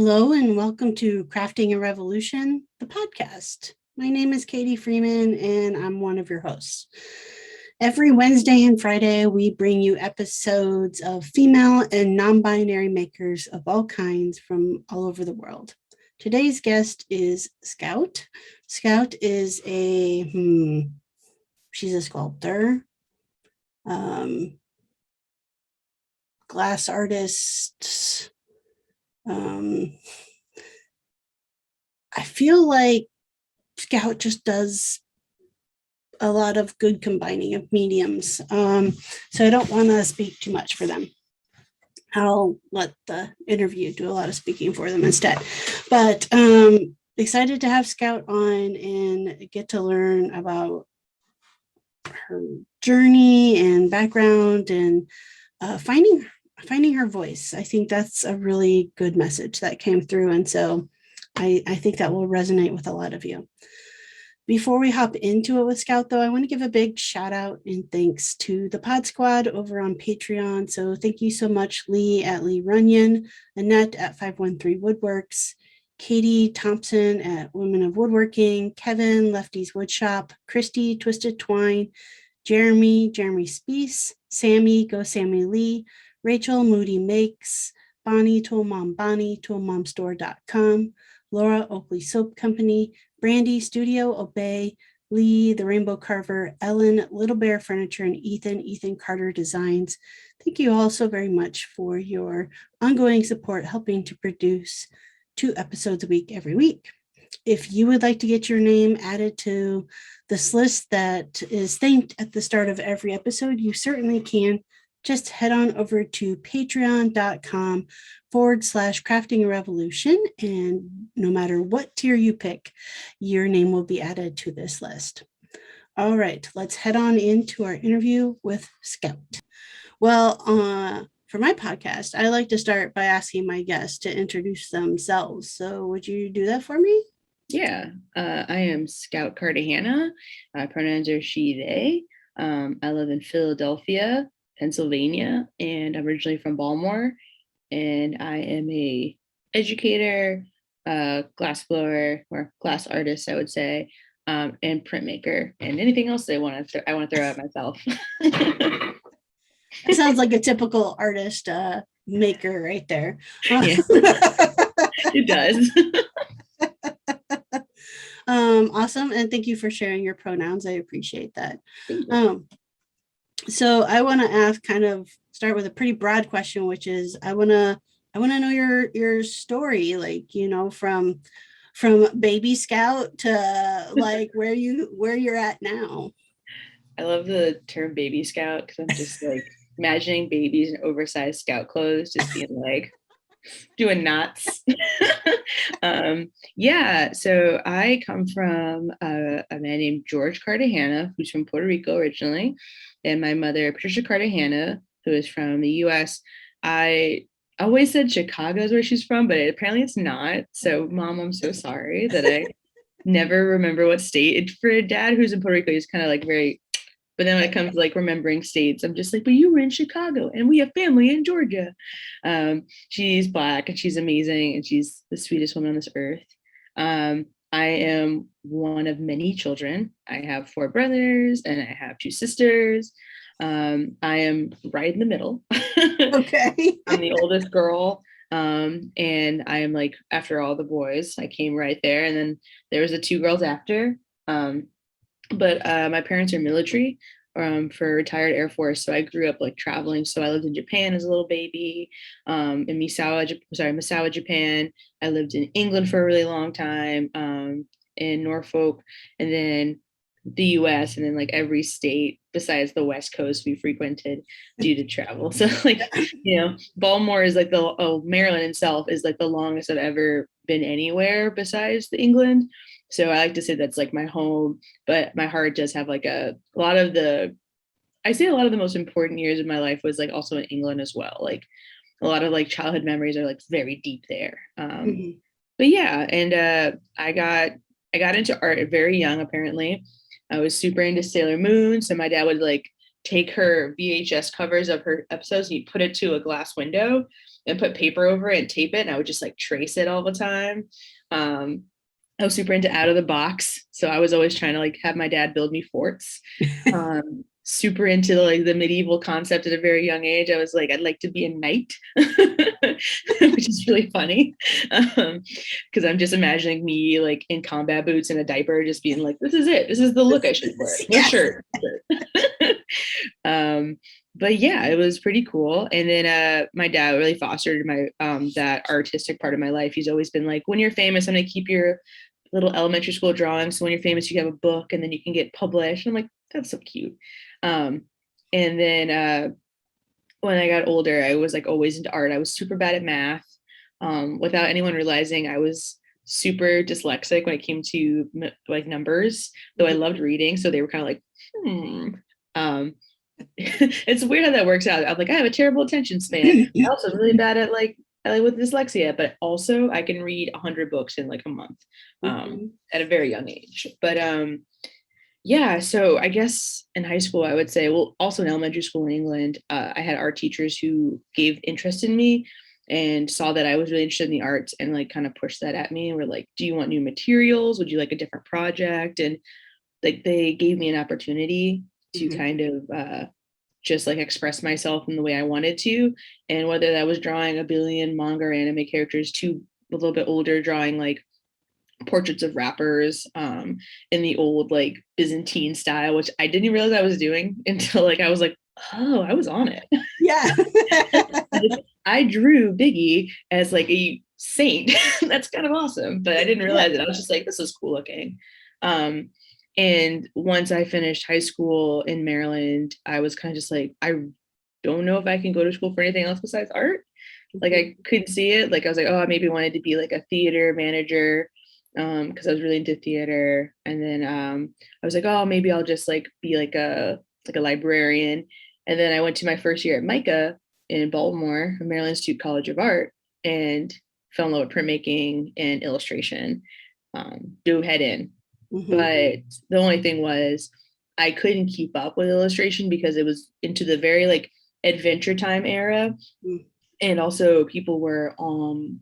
Hello and welcome to Crafting a Revolution, the podcast. My name is Katie Freeman and I'm one of your hosts. Every Wednesday and Friday, we bring you episodes of female and non-binary makers of all kinds from all over the world. Today's guest is Scout. Scout is she's a sculptor, glass artist. I feel like Scout just does a lot of good combining of mediums. So I don't want to speak too much for them. I'll let the interview do a lot of speaking for them instead. But excited to have Scout on and get to learn about her journey and background and finding her voice. I think that's a really good message that came through. And so I think that will resonate with a lot of you. Before we hop into it with Scout, though, I want to give a big shout out and thanks to the Pod Squad over on Patreon. So thank you so much, Lee at Lee Runyon, Annette at 513 Woodworks, Katie Thompson at Women of Woodworking, Kevin, Lefty's Woodshop, Christy, Twisted Twine, Jeremy Speece, Sammy, Go Sammy Lee, Rachel, Moody Makes, Bonnie, Tool Mom Bonnie, toolmomstore.com, Laura, Oakley Soap Company, Brandy, Studio Obey, Lee, The Rainbow Carver, Ellen, Little Bear Furniture, and Ethan Carter Designs. Thank you all so very much for your ongoing support, helping to produce 2 episodes a week every week. If you would like to get your name added to this list that is thanked at the start of every episode, you certainly can. Just head on over to patreon.com/crafting a revolution. And no matter what tier you pick, your name will be added to this list. All right, let's head on into our interview with Scout. Well, for my podcast, I like to start by asking my guests to introduce themselves. So would you do that for me? Yeah, I am Scout Cartagena. Pronouns are she, they. I live in Philadelphia, Pennsylvania, and I'm originally from Baltimore. And I am a educator, glass blower, or glass artist, I would say, and printmaker, and anything else I want to throw at myself. It sounds like a typical artist maker right there. Yeah, it does. Awesome, and thank you for sharing your pronouns. I appreciate that. So I want to ask, kind of start with a pretty broad question, which is I want to know your story, like, from baby Scout to like where you're at now. I love the term baby Scout because I'm just like imagining babies in oversized Scout clothes just being like doing knots. Yeah, so I come from a man named George Cartagena, who's from Puerto Rico originally, and my mother, Patricia Cartagena, who is from the US. I always said Chicago is where she's from, but apparently it's not. So, Mom, I'm so sorry that I never remember what state. For a dad who's in Puerto Rico, he's kind of like very. But then when it comes to like remembering states, I'm just like, but you were in Chicago and we have family in Georgia. She's Black and she's amazing and she's the sweetest woman on this earth. I am one of many children. I have 4 brothers and I have 2 sisters. I am right in the middle. Okay. I'm the oldest girl. And I am like, after all the boys, I came right there. And then there was the 2 girls after. But my parents are military for retired Air Force. So I grew up like traveling. So I lived in Japan as a little baby, in Misawa, Japan. I lived in England for a really long time, in Norfolk, and then the US, and then like every state besides the West Coast we frequented due to travel. So like, Baltimore is like Maryland itself is like the longest I've ever been anywhere besides the England. So I like to say that's like my home, but my heart does have like a lot of the most important years of my life was like also in England as well. Like a lot of like childhood memories are like very deep there. But yeah, and I got into art very young, apparently. I was super into Sailor Moon. So my dad would like take her VHS covers of her episodes and you'd put it to a glass window and put paper over it and tape it. And I would just like trace it all the time. I was super into out of the box. So I was always trying to like have my dad build me forts. Super into like the medieval concept at a very young age. I was like, I'd like to be a knight, which is really funny. Because I'm just imagining me like in combat boots and a diaper, just being like, this is it. This is the look I should wear. No shirt. But yeah, it was pretty cool. And then my dad really fostered my that artistic part of my life. He's always been like, when you're famous, I'm gonna keep your little elementary school drawings. So when you're famous, you have a book and then you can get published. And I'm like, that's so cute. And then when I got older, I was like always into art. I was super bad at math. Without anyone realizing, I was super dyslexic when it came to like numbers, though I loved reading. So they were kind of like, it's weird how that works out. I'm like, I have a terrible attention span. I'm also really bad at like with dyslexia, but also I can read 100 books in like a month at a very young age. But yeah, so I guess in high school, I would say, well, also in elementary school in England, I had art teachers who gave interest in me and saw that I was really interested in the arts and like kind of pushed that at me and were like, do you want new materials? Would you like a different project? And like they gave me an opportunity to kind of just like express myself in the way I wanted to. And whether that was drawing a billion manga or anime characters to a little bit older, drawing like portraits of rappers in the old like Byzantine style, which I didn't realize I was doing until like I was like, oh, I was on it. Yeah. I drew Biggie as like a saint. That's kind of awesome, but I didn't realize it. I was just like, this is cool looking. And once I finished high school in Maryland, I was kind of just like, I don't know if I can go to school for anything else besides art. Like I couldn't see it. Like I was like, oh, I maybe wanted to be like a theater manager because I was really into theater. And then I was like, oh, maybe I'll just like be like a librarian. And then I went to my first year at MICA in Baltimore, Maryland Institute College of Art, and fell in love with printmaking and illustration. Dove head in. But the only thing was I couldn't keep up with illustration because it was into the very like Adventure Time era. And also people were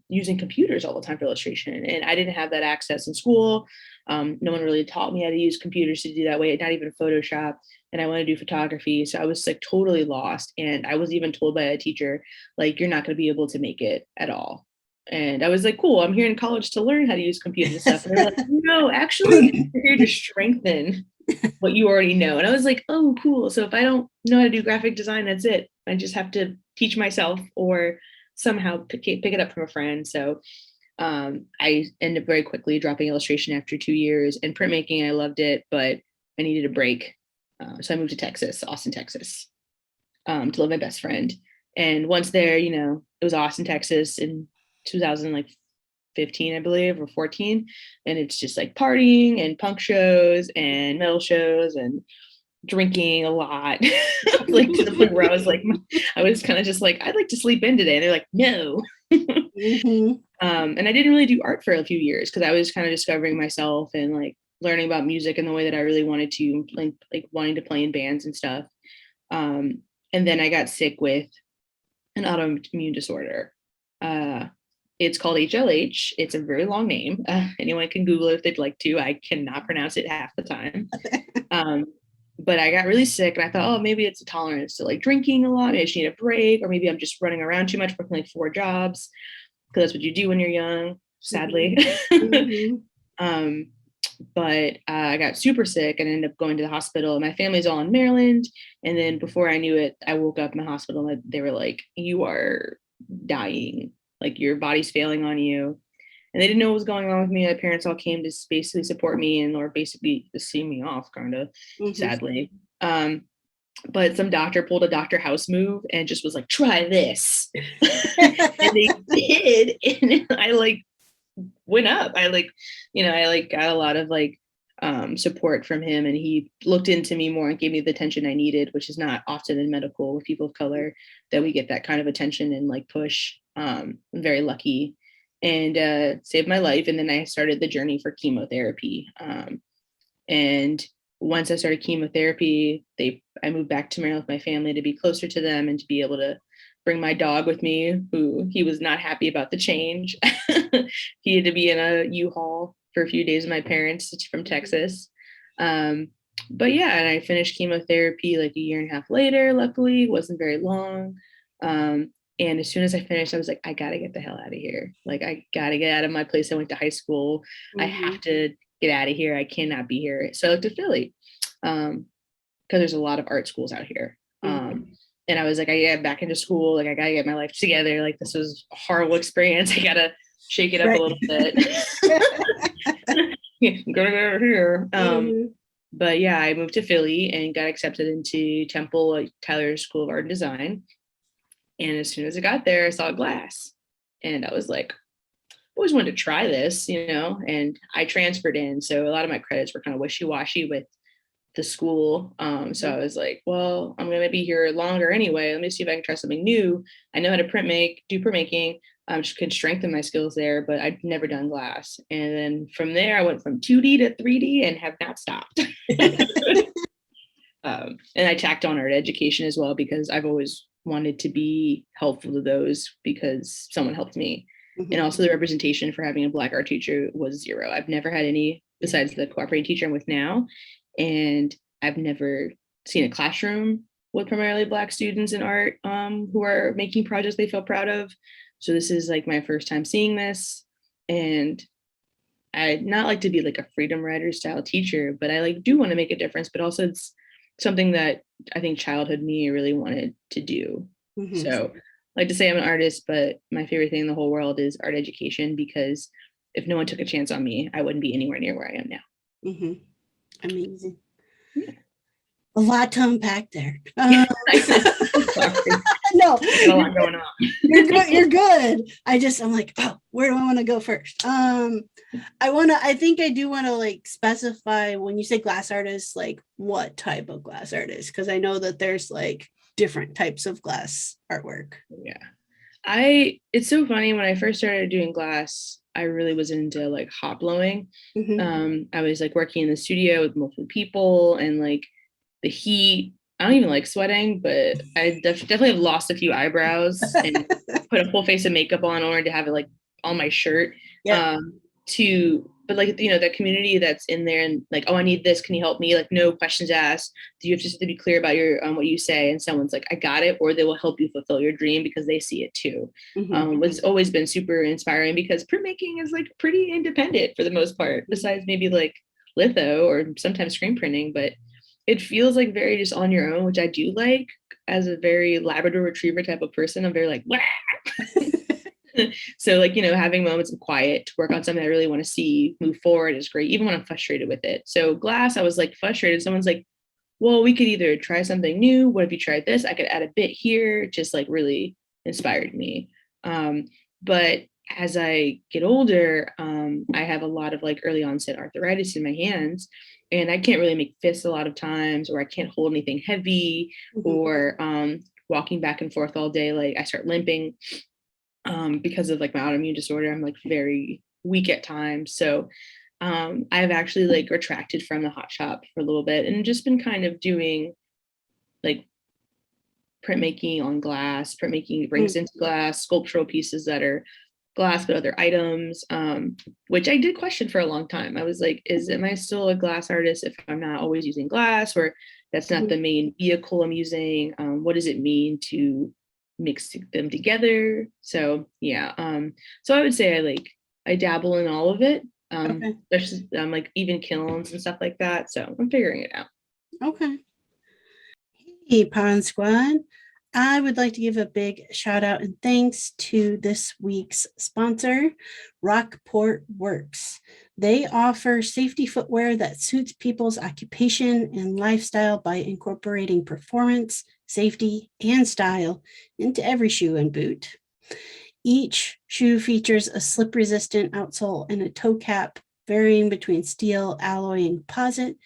using computers all the time for illustration. And I didn't have that access in school. No one really taught me how to use computers to do that way, not even Photoshop. And I wanted to do photography. So I was like totally lost. And I was even told by a teacher, like, you're not going to be able to make it at all. And I was like, cool, I'm here in college to learn how to use computers and stuff. And they're like, no, actually, you're here to strengthen what you already know. And I was like, oh, cool. So if I don't know how to do graphic design, that's it. I just have to teach myself or somehow pick it up from a friend. So I ended up very quickly dropping illustration after 2 years. And printmaking, I loved it, but I needed a break. So I moved to Texas, Austin, Texas, to live with my best friend. And once there, you know, it was Austin, Texas in 2015, I believe, or 14. And it's just like partying and punk shows and metal shows and drinking a lot. Like to the point where I was kind of just like, I'd like to sleep in today. And they're like, no. And I didn't really do art for a few years because I was kind of discovering myself and like learning about music in the way that I really wanted to, like wanting to play in bands and stuff. And then I got sick with an autoimmune disorder. It's called HLH. It's a very long name. Anyone can Google it if they'd like to. I cannot pronounce it half the time. But I got really sick and I thought, oh, maybe it's a tolerance to like drinking a lot. Maybe I just need a break, or maybe I'm just running around too much, working like 4 jobs, because that's what you do when you're young, sadly. But I got super sick and ended up going to the hospital. My family's all in Maryland. And then before I knew it, I woke up in the hospital and they were like, you are dying. Like your body's failing on you. And they didn't know what was going on with me. My parents all came to basically support me and or basically to see me off, kind of, sadly. But some doctor pulled a Dr. House move and just was like, try this. And they did. And I like went up. I got a lot of like support from him, and he looked into me more and gave me the attention I needed, which is not often in medical with people of color that we get that kind of attention and like push. I'm very lucky, and saved my life. And then I started the journey for chemotherapy. And once I started chemotherapy, I moved back to Maryland with my family to be closer to them and to be able to bring my dog with me, who he was not happy about the change. He had to be in a U-Haul for a few days with my parents from Texas. But yeah, and I finished chemotherapy like a year and a half later, luckily. It wasn't very long. And as soon as I finished, I was like, I gotta get the hell out of here. Like, I gotta get out of my place I went to high school. I have to get out of here. I cannot be here. So I looked to Philly, because there's a lot of art schools out here. And I was like, I get back into school. Like, I gotta get my life together. Like, this was a horrible experience. I gotta shake it up a little bit. Gotta go over here. But yeah, I moved to Philly and got accepted into Temple at Tyler School of Art and Design. And as soon as I got there, I saw glass. And I was like, always wanted to try this, and I transferred in. So a lot of my credits were kind of wishy-washy with the school. So I was like, well, I'm going to be here longer anyway. Let me see if I can try something new. I know how to do printmaking. Just can strengthen my skills there, but I'd never done glass. And then from there, I went from 2D to 3D and have not stopped. And I tacked on art education as well, because I've always wanted to be helpful to those because someone helped me. And also the representation for having a Black art teacher was zero. I've never had any besides the cooperating teacher I'm with now. And I've never seen a classroom with primarily Black students in art who are making projects they feel proud of. So this is like my first time seeing this. And I'd not like to be like a freedom writer style teacher, but I do want to make a difference, but also it's something that I think childhood me really wanted to do. So I like to say I'm an artist, but my favorite thing in the whole world is art education, because if no one took a chance on me, I wouldn't be anywhere near where I am now. Amazing. Yeah. A lot to unpack there. No, a lot going on. You're good. I'm like, oh, where do I want to go first? I think I do want to specify when you say glass artist, what type of glass artist, because I know that there's different types of glass artwork. Yeah. It's so funny, when I first started doing glass, I really was into hot blowing. I was working in the studio with multiple people, and the heat. I don't even like sweating, but I definitely have lost a few eyebrows and put a full face of makeup on in order to have it on my shirt. Yeah. But the community that's in there and oh, I need this. Can you help me? No questions asked. You have just to be clear about your what you say, and someone's I got it, or they will help you fulfill your dream because they see it too. It's always been super inspiring, because printmaking is pretty independent for the most part, besides maybe litho or sometimes screen printing, but it feels very just on your own, which I do like. As a very Labrador Retriever type of person, I'm very so having moments of quiet to work on something I really want to see move forward is great, even when I'm frustrated with it. So glass, I was frustrated. Someone's well, we could either try something new. What if you tried this? I could add a bit here. Just really inspired me. But as I get older, I have a lot of early onset arthritis in my hands, and I can't really make fists a lot of times, or I can't hold anything heavy, or walking back and forth all day. I start limping because of my autoimmune disorder. I'm very weak at times. So I've actually retracted from the hot shop for a little bit and just been kind of doing printmaking on glass, printmaking rings into glass, sculptural pieces that are glass but other items, which I did question for a long time. I was am I still a glass artist if I'm not always using glass, or that's not the main vehicle I'm using? What does it mean to mix them together? So yeah, so I would say I dabble in all of it, especially even kilns and stuff like that. So I'm figuring it out. Okay. Hey, Pond Squad. I would like to give a big shout out and thanks to this week's sponsor, Rockport Works. They offer safety footwear that suits people's occupation and lifestyle by incorporating performance, safety, and style into every shoe and boot. Each shoe features a slip-resistant outsole and a toe cap, varying between steel, alloy, and composite.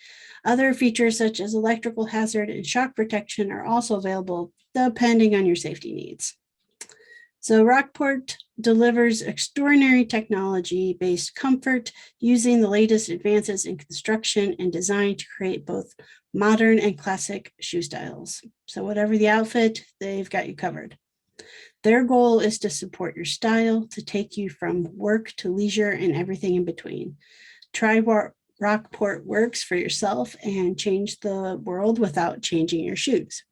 Other features such as electrical hazard and shock protection are also available depending on your safety needs. So Rockport delivers extraordinary technology-based comfort using the latest advances in construction and design to create both modern and classic shoe styles. So whatever the outfit, they've got you covered. Their goal is to support your style, to take you from work to leisure and everything in between. Try Rockport Works for yourself and change the world without changing your shoes.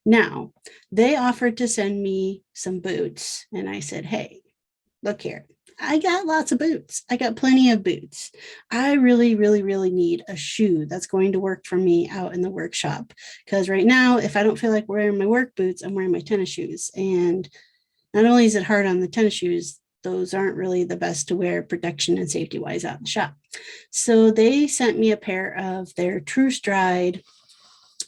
Now, they offered to send me some boots, and I said, hey, look here. I got lots of boots. I got plenty of boots. I really, really, really need a shoe that's going to work for me out in the workshop. Because right now, if I don't feel like wearing my work boots, I'm wearing my tennis shoes. And not only is it hard on the tennis shoes, those aren't really the best to wear protection and safety wise out in the shop. So they sent me a pair of their True Stride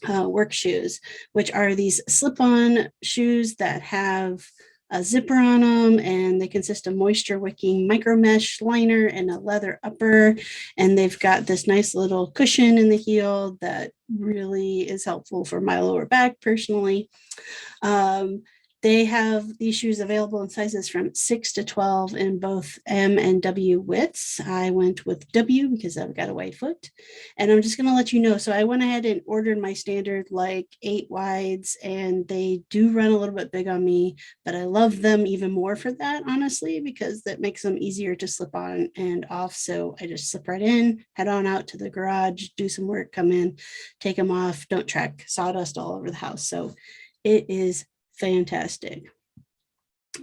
work shoes, which are these slip-on shoes that have a zipper on them, and they consist of moisture wicking micro mesh liner and a leather upper, and they've got this nice little cushion in the heel that really is helpful for my lower back personally. They have these shoes available in sizes from 6 to 12 in both M and W widths. I went with W because I've got a wide foot. And I'm just going to let you know. So I went ahead and ordered my standard like 8 wides, and they do run a little bit big on me, but I love them even more for that, honestly, because that makes them easier to slip on and off. So I just slip right in, head on out to the garage, do some work, come in, take them off, don't track sawdust all over the house. So it is fantastic.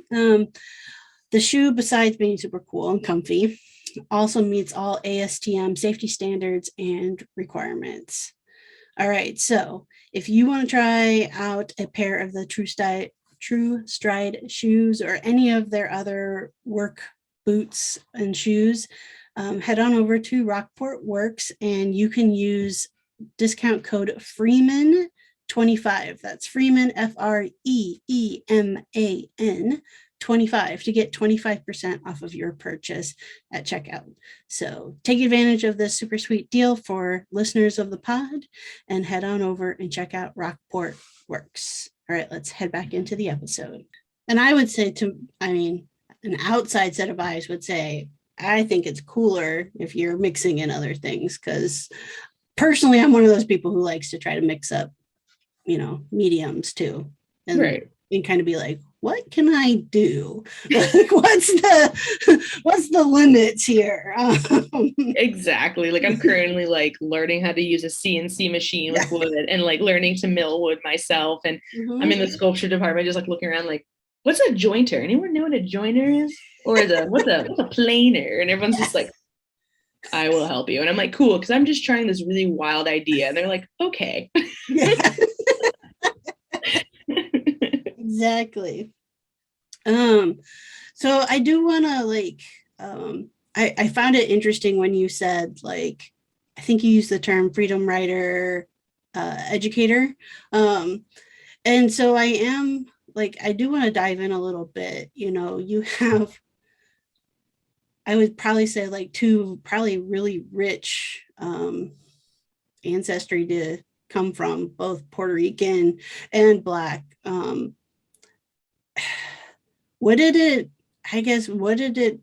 The shoe, besides being super cool and comfy, also meets all ASTM safety standards and requirements. All right, so if you want to try out a pair of the True Stride shoes or any of their other work boots and shoes, head on over to Rockport Works and you can use discount code Freeman 25. That's Freeman, FREEMAN 25 to get 25% off of your purchase at checkout. So take advantage of this super sweet deal for listeners of the pod and head on over and check out Rockport Works. All right, let's head back into the episode. And I would say an outside set of eyes would say, I think it's cooler if you're mixing in other things, because personally, I'm one of those people who likes to try to mix up mediums too, and kind of be like, what can I do? Like, what's the limits here? Exactly. Like I'm currently like learning how to use a CNC machine with wood and like learning to mill wood myself. And I'm in the sculpture department, just like looking around like, what's a jointer? Anyone know what a jointer is? Or what's a planer? And everyone's just like, I will help you. And I'm like, cool, because I'm just trying this really wild idea. And they're like, okay. Yeah. Exactly. So I do want to I found it interesting when you said, like, I think you used the term freedom rider educator. And so I am I do want to dive in a little bit. You have, I would probably say, like, two probably really rich ancestry to come from, both Puerto Rican and Black. What did it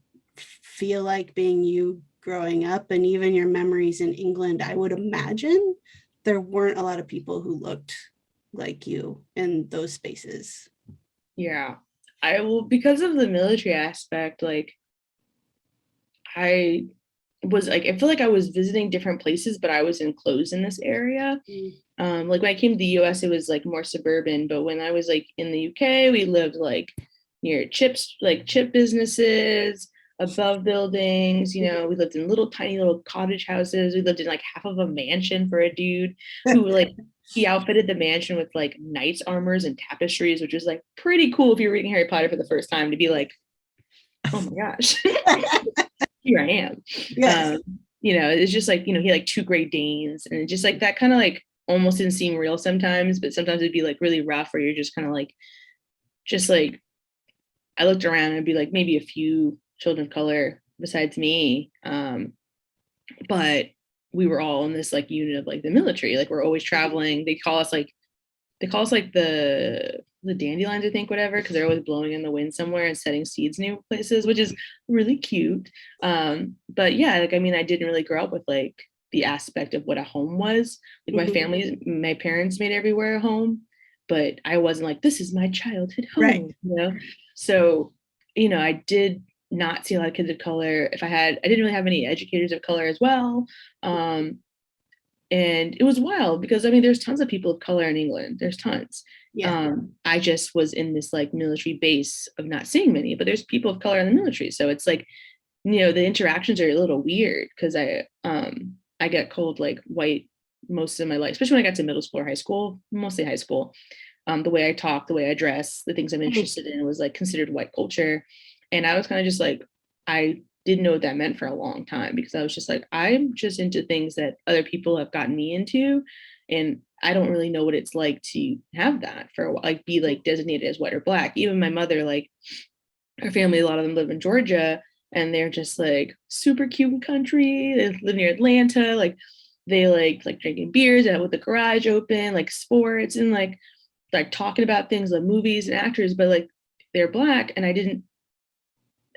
feel like being you growing up, and even your memories in England? I would imagine there weren't a lot of people who looked like you in those spaces. Yeah, I will, because of the military aspect, like I was like, I feel like I was visiting different places, but I was enclosed in this area. Like when I came to the US, it was like more suburban, but when I was like in the UK, we lived like near chip businesses, above buildings. We lived in tiny little cottage houses. We lived in like half of a mansion for a dude who like he outfitted the mansion with like knights armors and tapestries, which was like pretty cool if you're reading Harry Potter for the first time, to be like, oh my gosh. Here I am. Yes. It's just like, he had like 2 Great Danes, and it just like that kind of like almost didn't seem real sometimes, but sometimes it'd be like really rough, where you're just kind of like, I looked around and it'd be like maybe a few children of color besides me. But we were all in this like unit of like the military. Like we're always traveling. They call us like the the dandelions, I think, whatever, because they're always blowing in the wind somewhere and setting seeds new places, which is really cute. But yeah, like, I mean, I didn't really grow up with like the aspect of what a home was. Like my Mhm. family, my parents made everywhere a home, but I wasn't like, this is my childhood Right. home, you know? So, you know, I did not see a lot of kids of color. I didn't really have any educators of color as well. And it was wild because I mean, there's tons of people of color in England. There's tons. Yeah. I just was in this like military base of not seeing many, but there's people of color in the military. So it's like, you know, the interactions are a little weird because I get called like white most of my life, especially when I got to middle school or high school, mostly high school. The way I talk, the way I dress, the things I'm Mhm. interested in was like considered white culture. And I was kind of just like, I didn't know what that meant for a long time because I was just like, I'm just into things that other people have gotten me into. And I don't really know what it's like to have that for a while, like be like designated as white or black. Even my mother, like her family, a lot of them live in Georgia and they're just like super cute country. They live near Atlanta. Like they like drinking beers and with the garage open, like sports and like talking about things like movies and actors, but like they're black. And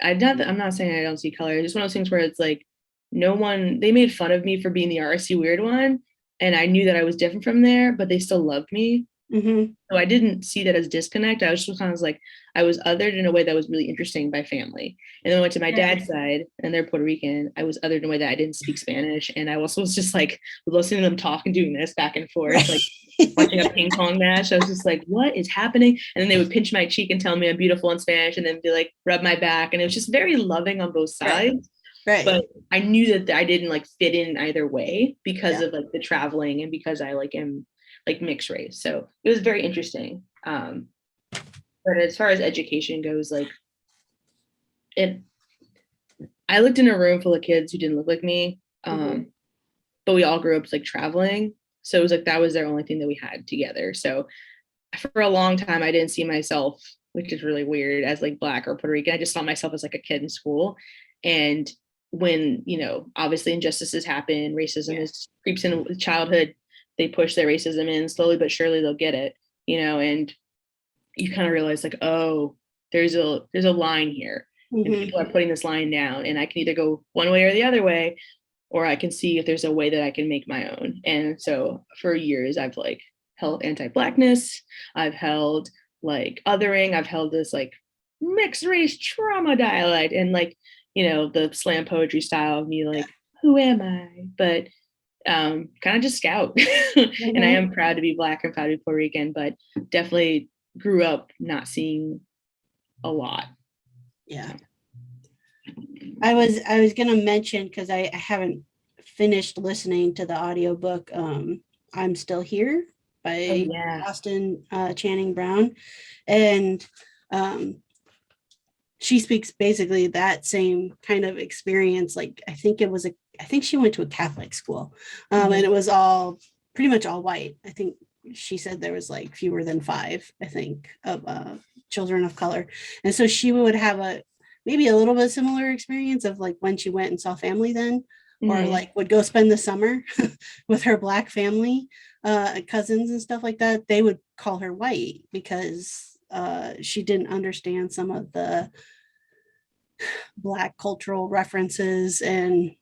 I'm not saying I don't see color. It's just one of those things where it's like no one, they made fun of me for being the artsy weird one. And I knew that I was different from there, but they still loved me. Mhm. So I didn't see that as disconnect. I was just kind of like, I was othered in a way that was really interesting by family. And then I went to my Right. dad's side and they're Puerto Rican. I was othered in a way that I didn't speak Spanish. And I also was just like listening to them talk and doing this back and forth, like watching a ping pong match. I was just like, what is happening? And then they would pinch my cheek and tell me I'm beautiful in Spanish and then be like, rub my back. And it was just very loving on both Right. sides. Right. But I knew that I didn't like fit in either way because Yeah. of like the traveling and because I like am like mixed race. So it was very interesting. But as far as education goes, like it, I looked in a room full of kids who didn't look like me. Mhm. But we all grew up like traveling. So it was like that was their only thing that we had together. So for a long time, I didn't see myself, which is really weird, as like black or Puerto Rican. I just saw myself as like a kid in school. And when, you know, obviously injustices happen, racism Yeah. is creeps in with childhood, they push their racism in slowly but surely they'll get it, you know, and you kind of realize like, oh, there's a line here. And Mhm. people are putting this line down, and I can either go one way or the other way, or I can see if there's a way that I can make my own. And so for years, I've like held anti-blackness, I've held like othering, I've held this like mixed race trauma dialect, and like, you know, the slam poetry style of me like, who am I? But kind of just scout. And I Mhm. am proud to be black and proud to be Puerto Rican, but definitely grew up not seeing a lot. Yeah. I was gonna mention because I haven't finished listening to the audiobook. I'm Still Here Oh by yeah. Austin Channing Brown. And um, she speaks basically that same kind of experience. Like I think she went to a Catholic school, and Mhm. it was all pretty much all white. I think she said there was like fewer than five, I think, of children of color, and so she would have a maybe a little bit similar experience of like when she went and saw family then, or Mhm. like would go spend the summer with her black family, cousins and stuff like that. They would call her white because she didn't understand some of the black cultural references and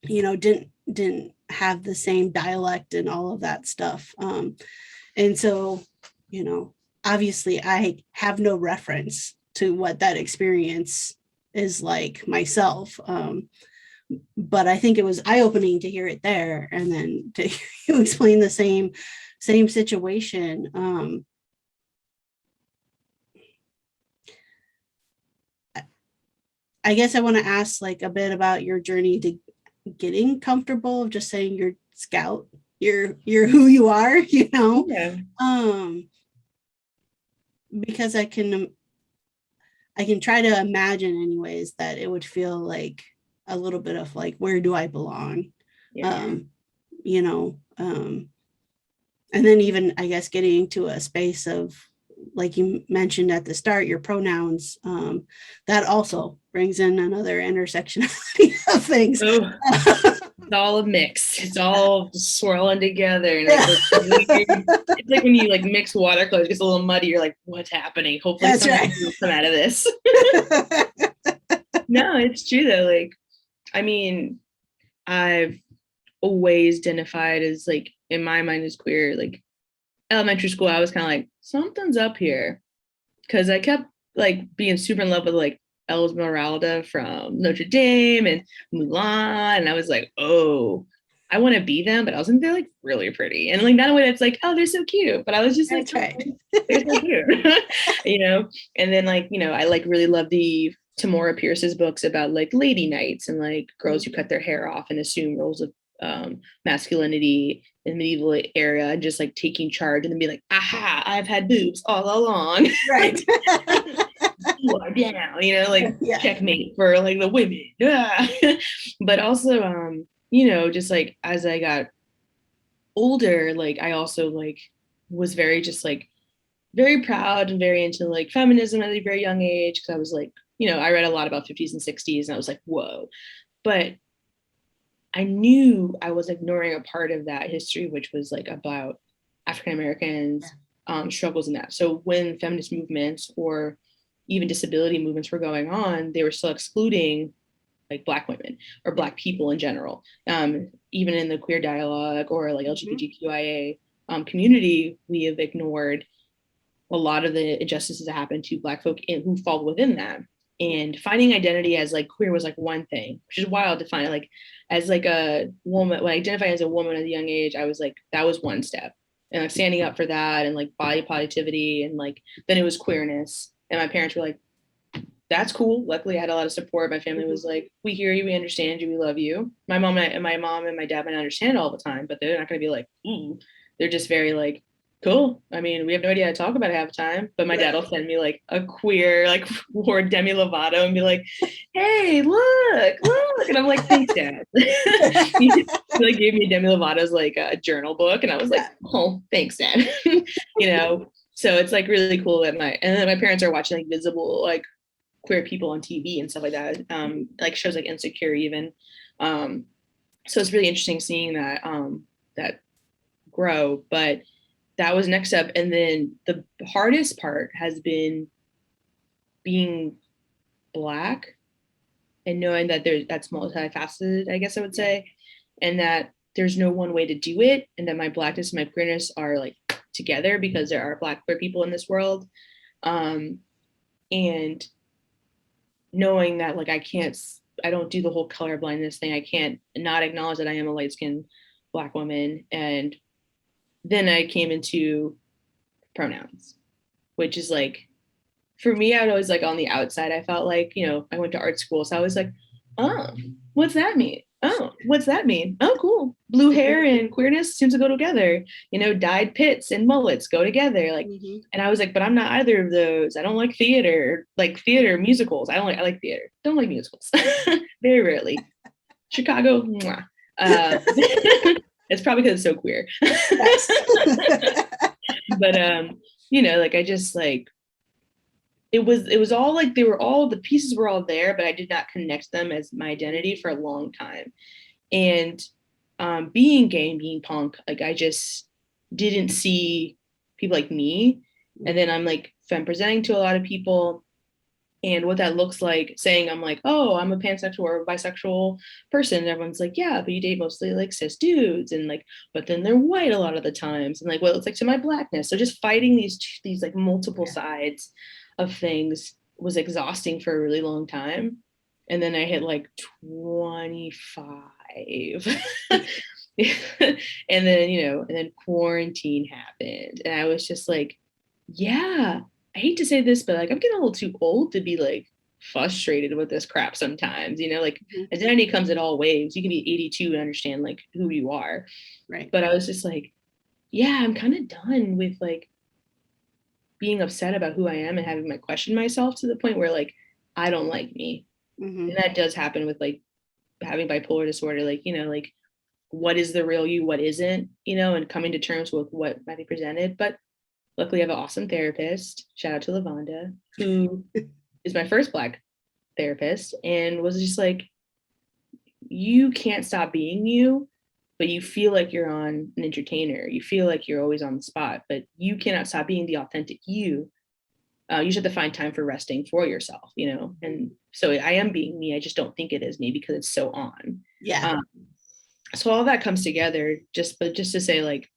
didn't have the same dialect and all of that stuff. And so you know obviously I have no reference to what that experience is like myself. But I think it was eye-opening to hear it there and then to you explain the same situation. I guess I want to ask like a bit about your journey to getting comfortable of just saying you're scout, you're who you are, Yeah. um because I can try to imagine anyways that it would feel like a little bit of like where do I belong, Yeah. um you know um and then even I guess getting to a space of like you mentioned at the start your pronouns, that also brings in another intersection of things. Oh, It's all a mix. It's all swirling together. And like, it's like when you like mix watercolors, it gets a little muddy. You're like, what's happening? Hopefully That's something right. will come out of this. No, it's true though. Like, I mean, I've always identified as like, in my mind, as queer. Like elementary school, I was kind of like, something's up here. Cause I kept like being super in love with like Esmeralda from Notre Dame and Mulan. And I was like, oh, I want to be them, but I was like, they're like really pretty. And like not a way that's like, oh, they're so cute. But I was just like, That's right. oh, they're so cute. You know? And then like, you know, I like really love the Tamora Pierce's books about like lady knights and like girls who cut their hair off and assume roles of masculinity in the medieval era and just like taking charge and then be like, aha, I've had boobs all along. Right. You are down, you know, like Yeah. checkmate for like the women. But also, you know, just like as I got older, like I also like was very just like very proud and very into like feminism at a very young age because I was like, you know, I read a lot about 50s and 60s and I was like, whoa. But I knew I was ignoring a part of that history, which was like about African Americans' struggles in that. So when feminist movements or even disability movements were going on, they were still excluding like Black women or Black people in general. Even in the queer dialogue or like LGBTQIA community, we have ignored a lot of the injustices that happen to Black folk who fall within that. And finding identity as like queer was like one thing, which is wild to find. Like as like a woman, when I identified as a woman at a young age, I was like, that was one step. And like standing up for that and like body positivity and like then it was queerness. And my parents were like, that's cool. Luckily I had a lot of support. My family was like, we hear you, we understand you, we love you. My mom and my dad might not understand all the time, but they're not gonna be like, they're just very like, cool. I mean, we have no idea how to talk about it half the time, but my dad will send me like a queer, like wore Demi Lovato and be like, hey, look. And I'm like, thanks, Dad. He like gave me Demi Lovato's like a journal book. And I was like, oh, thanks, Dad. You know, so it's like really cool that and then my parents are watching like visible, like queer people on TV and stuff like that. Like shows like Insecure even. So it's really interesting seeing that, that grow, but that was next step. And then the hardest part has been being Black and knowing that that's multifaceted, I guess I would say, and that there's no one way to do it, and that my Blackness and my queerness are like together because there are Black queer people in this world. And knowing that like I don't do the whole color blindness thing. I can't not acknowledge that I am a light-skinned Black woman. And then I came into pronouns, which is like, for me, I was like on the outside. I felt like, you know, I went to art school. So I was like, oh, what's that mean? Oh, what's that mean? Oh, cool. Blue hair and queerness seems to go together. You know, dyed pits and mullets go together. Like, and I was like, but I'm not either of those. I don't like theater musicals. I like theater. Don't like musicals. Very rarely. Chicago, mwah. It's probably because it's so queer. But you know, like I just like it was all like the pieces were all there, but I did not connect them as my identity for a long time. And being gay and being punk, like I just didn't see people like me. And then I'm like femme presenting to a lot of people. And what that looks like, saying I'm like, oh, I'm a pansexual or a bisexual person. And everyone's like, yeah, but you date mostly like cis dudes, and like, but then they're white a lot of the times, and like what it looks like to my Blackness. So just fighting these like multiple sides of things was exhausting for a really long time. And then I hit like 25. And then, you know, and then quarantine happened. And I was just like, yeah, I hate to say this, but like I'm getting a little too old to be like frustrated with this crap sometimes, you know, like identity comes in all waves. You can be 82 and understand like who you are. Right. But I was just like, yeah, I'm kind of done with like being upset about who I am and having my question myself to the point where like I don't like me. And that does happen with like having bipolar disorder, like, you know, like what is the real you, what isn't, you know, and coming to terms with what might be presented. But luckily, I have an awesome therapist. Shout out to Lavonda, who is my first Black therapist, and was just like, you can't stop being you, but you feel like you're on an entertainer. You feel like you're always on the spot, but you cannot stop being the authentic you. You just have to find time for resting for yourself, you know? And so I am being me. I just don't think it is me because it's so on. Yeah. So all that comes together but just to say, like,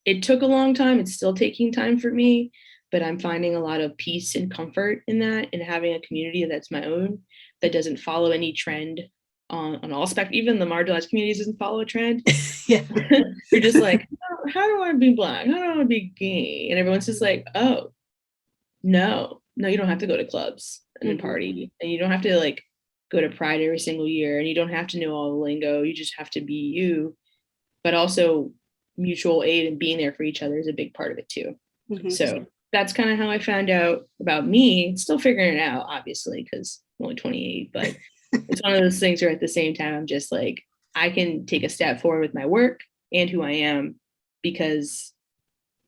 it took a long time. It's still taking time for me, but I'm finding a lot of peace and comfort in that, and having a community that's my own, that doesn't follow any trend on all spec. Even the marginalized communities doesn't follow a trend. Yeah. You're just like, oh, how do I be Black? How do I want to be gay? And everyone's just like, oh, no, you don't have to go to clubs and party, and you don't have to like go to Pride every single year, and you don't have to know all the lingo. You just have to be you. But also, mutual aid and being there for each other is a big part of it too. So that's kind of how I found out about me. Still figuring it out, obviously, because I'm only 28, but it's one of those things where at the same time, I'm just like, I can take a step forward with my work and who I am, because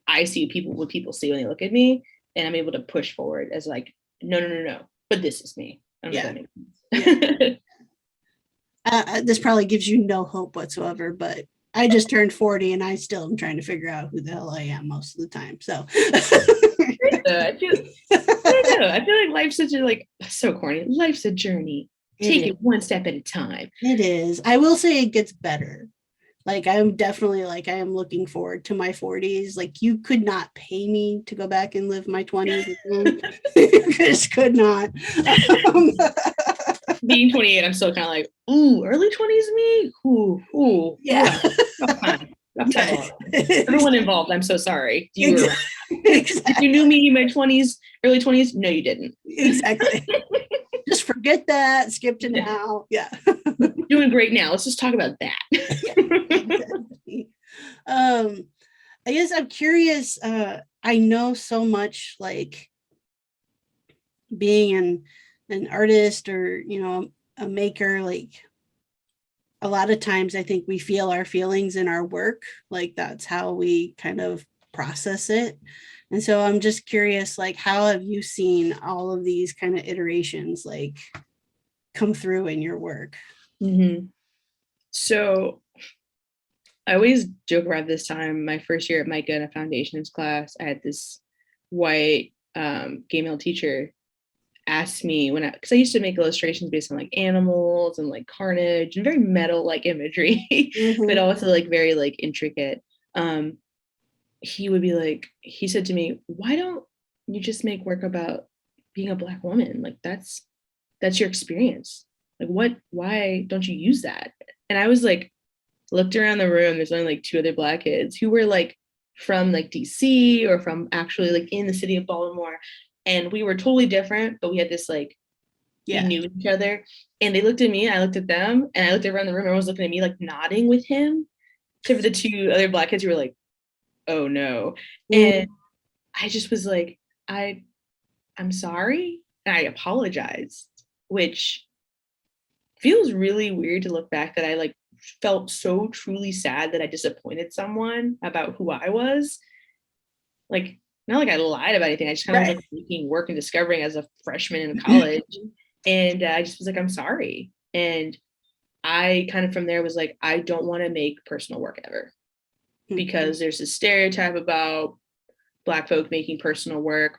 I see what people see when they look at me, and I'm able to push forward as like, no, but this is me. I don't know if that makes sense. This probably gives you no hope whatsoever, but I just turned 40 and I still am trying to figure out who the hell I am most of the time. So I don't know. I feel like life's such a, like, so corny. Life's a journey. Take it one step at a time. It is. I will say it gets better. Like, I'm definitely like, I am looking forward to my 40s. Like, you could not pay me to go back and live my 20s again. You just could not. Being 28, I'm still kind of like, ooh, early 20s me? Ooh. Yeah. Rough time. Everyone involved, I'm so sorry. Exactly. If you knew me in my 20s, early 20s, no, you didn't. Exactly. Just forget that. Skip to now. Yeah. Doing great now. Let's just talk about that. Exactly. I guess I'm curious. I know so much, like, being an artist, or, you know, a maker, like, a lot of times I think we feel our feelings in our work. Like, that's how we kind of process it. And so I'm just curious, like, how have you seen all of these kind of iterations like come through in your work? So I always joke around this time, my first year at Micah in a foundations class, I had this white gay male teacher asked me because I used to make illustrations based on like animals and like carnage and very metal like imagery, but also like very like intricate. He said to me, why don't you just make work about being a Black woman? Like, that's your experience. Like, why don't you use that? And I was like, looked around the room, there's only like 2 other Black kids who were like from like DC or from actually like in the city of Baltimore. And we were totally different, but we had this like, we knew each other. And they looked at me, and I looked at them, and I looked around the room, everyone was looking at me like nodding with him. Except for the 2 other Black kids who were like, oh no. And I just was like, I'm sorry. And I apologized, which feels really weird to look back, that I like felt so truly sad that I disappointed someone about who I was. Like, not like I lied about anything. I just kind of was like making work and discovering as a freshman in college. And I just was like, I'm sorry. And I kind of from there was like, I don't want to make personal work ever, because there's this stereotype about Black folk making personal work.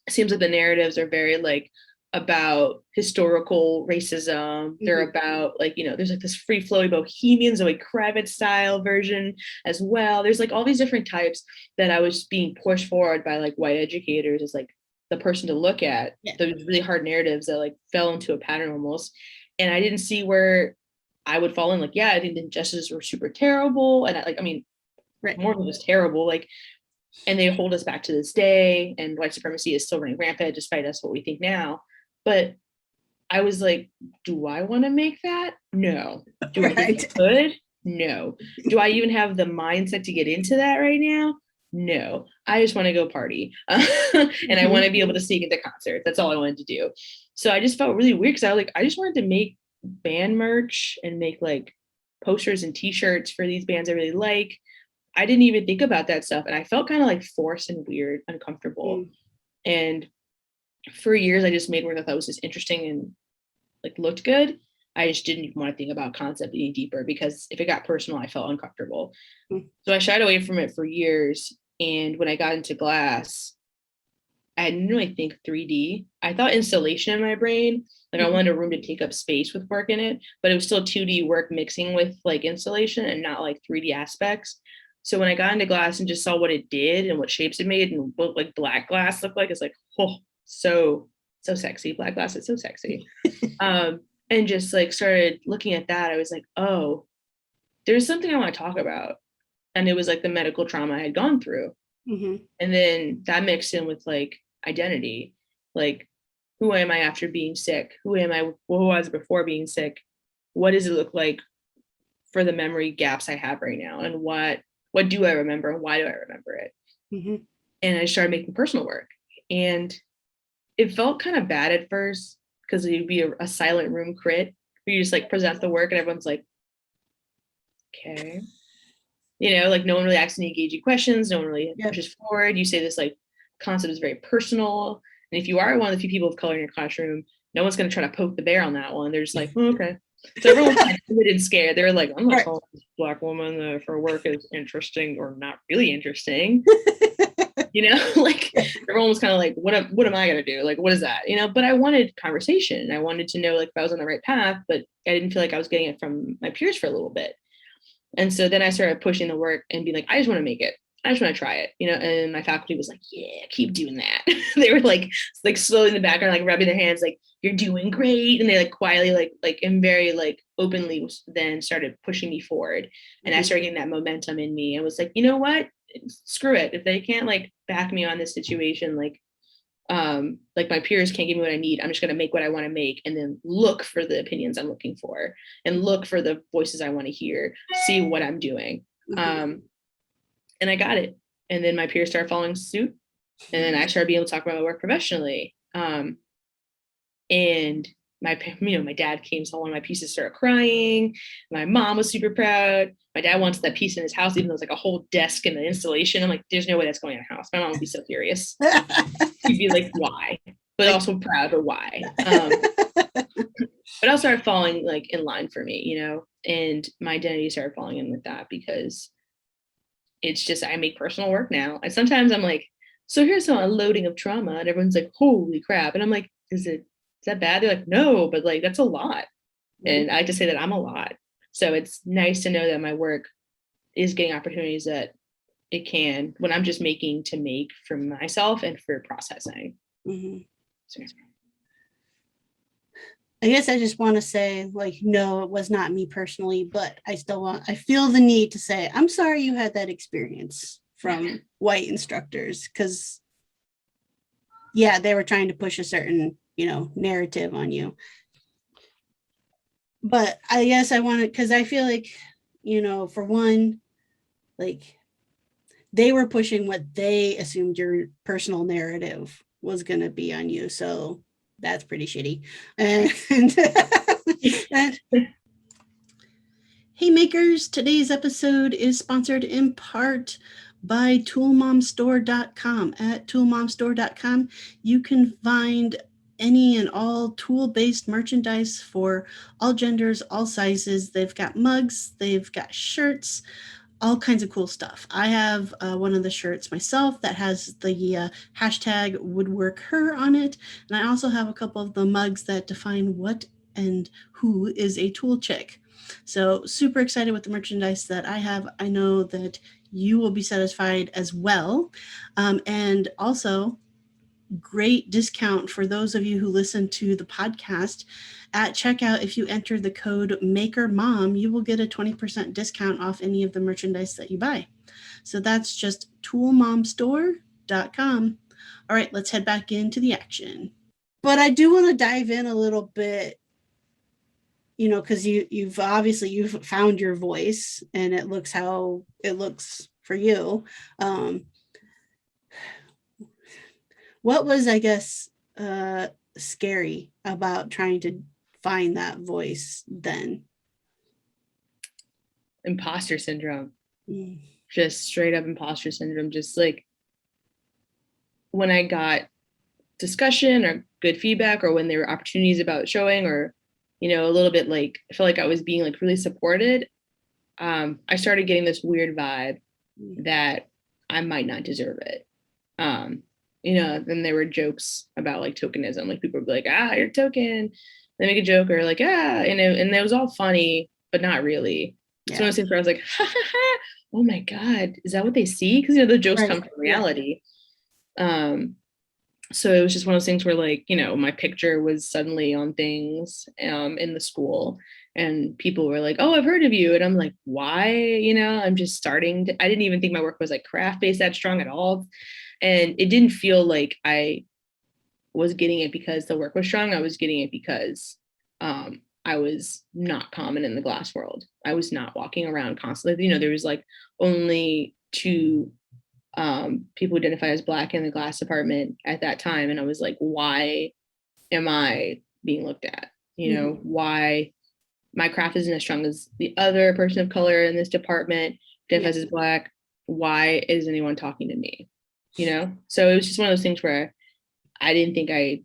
It seems like the narratives are very like about historical racism. They're about like, you know, there's like this free flowy bohemian Zoe Kravitz style version as well. There's like all these different types that I was being pushed forward by like white educators as like the person to look at. Those really hard narratives that like fell into a pattern almost. And I didn't see where I would fall in. Like, yeah, I think the injustices were super terrible. And I mean, more of it was terrible. Like, and they hold us back to this day, and white supremacy is still running rampant despite us what we think now. But I was like, do I want to make that? No. Do I think I could? No. Do I even have the mindset to get into that right now? No. I just want to go party. And I want to be able to sneak into concerts. That's all I wanted to do. So I just felt really weird, because I just wanted to make band merch and make like posters and t-shirts for these bands I really like. I didn't even think about that stuff. And I felt kind of like forced and weird, uncomfortable. And for years, I just made work I thought was just interesting and like looked good. I just didn't even want to think about concept any deeper, because if it got personal, I felt uncomfortable. Mm. So I shied away from it for years. And when I got into glass, I didn't really think 3D. I thought installation in my brain, like I wanted a room to take up space with work in it, but it was still 2D work mixing with like installation and not like 3D aspects. So when I got into glass and just saw what it did and what shapes it made and what like black glass looked like, it's like, oh, so sexy. Black glass is so sexy. And just like started looking at that, I was like, oh, there's something I want to talk about. And it was like the medical trauma I had gone through. Mm-hmm. And then that mixed in with like identity, like who am I after being sick? Who am I? Who was before being sick? What does it look like for the memory gaps I have right now? And what do I remember? And why do I remember it? Mm-hmm. And I started making personal work. And it felt kind of bad at first, because it'd be a silent room crit where you just like present the work and everyone's like, okay. Like no one really asks any engaging questions. No one really pushes forward. You say this like concept is very personal. And if you are one of the few people of color in your classroom, no one's going to try to poke the bear on that one. They're just like, oh, okay. So everyone's kind of timid and scared. They're like, I'm not calling this Black woman if her work is interesting or not really interesting. Like everyone was kind of like, what am I going to do? Like, what is that? But I wanted conversation. I wanted to know like if I was on the right path, but I didn't feel like I was getting it from my peers for a little bit. And so then I started pushing the work and being like, I just want to make it. I just want to try it, and my faculty was like, yeah, keep doing that. They were like slowly in the background, like rubbing their hands, like, you're doing great. And they like quietly, like, and very like openly then started pushing me forward. And I started getting that momentum in me. I was like, you know what? Screw it. If they can't like back me on this situation, like my peers can't give me what I need, I'm just going to make what I want to make, and then look for the opinions I'm looking for and look for the voices I want to hear, see what I'm doing. And I got it. And then my peers started following suit. And then I started being able to talk about my work professionally. And my dad came, saw one of my pieces, started crying. My mom was super proud. My dad wants that piece in his house, even though it's like a whole desk and an installation. I'm like, there's no way that's going in a house. My mom would be so furious. She'd be like, why? But also proud, but why? But I started falling like in line for me, and my identity started falling in with that, because it's just, I make personal work now. And sometimes I'm like, so here's some unloading of trauma. And everyone's like, holy crap. And I'm like, is that bad? They're like, no, but like, that's a lot. And I like to say that I'm a lot. So it's nice to know that my work is getting opportunities that it can, when I'm just making to make for myself and for processing. Mm-hmm. So, I guess I just want to say, like, no, it was not me personally, but I feel the need to say, I'm sorry you had that experience from white instructors, because, yeah, they were trying to push a certain, narrative on you. But I guess I wanted, because I feel like, for one, like, they were pushing what they assumed your personal narrative was going to be on you. So that's pretty shitty. And hey makers, today's episode is sponsored in part by toolmomstore.com. At toolmomstore.com, you can find any and all tool-based merchandise for all genders, all sizes. They've got mugs, they've got shirts, all kinds of cool stuff. I have one of the shirts myself that has the hashtag woodworkher on it. And I also have a couple of the mugs that define what and who is a tool chick. So super excited with the merchandise that I have. I know that you will be satisfied as well. And also, great discount for those of you who listen to the podcast. At checkout, if you enter the code MAKERMOM, you will get a 20% discount off any of the merchandise that you buy. So that's just toolmomstore.com. All right, let's head back into the action. But I do want to dive in a little bit, because you've found your voice, and it looks how it looks for you. What was, I guess, scary about trying to find that voice then? Imposter syndrome. Just straight up imposter syndrome. Just like when I got discussion or good feedback, or when there were opportunities about showing, or a little bit like, I feel like I was being like really supported. I started getting this weird vibe that I might not deserve it. Then there were jokes about like tokenism, like people would be like, you're token. They make a joke or like, and it was all funny, but not really. It's one of those things where I was like, ha, ha, ha, oh my God, is that what they see? Because the jokes come from reality. So it was just one of those things where like, my picture was suddenly on things in the school, and people were like, oh, I've heard of you. And I'm like, why? I'm just starting to, I didn't even think my work was like craft based that strong at all. And it didn't feel like I was getting it because the work was strong. I was getting it because I was not common in the glass world. I was not walking around constantly. There was like only two people who identify as Black in the glass department at that time. And I was like, why am I being looked at? Why my craft isn't as strong as the other person of color in this department, identifies as Black. Why is anyone talking to me? So it was just one of those things where I didn't think I'd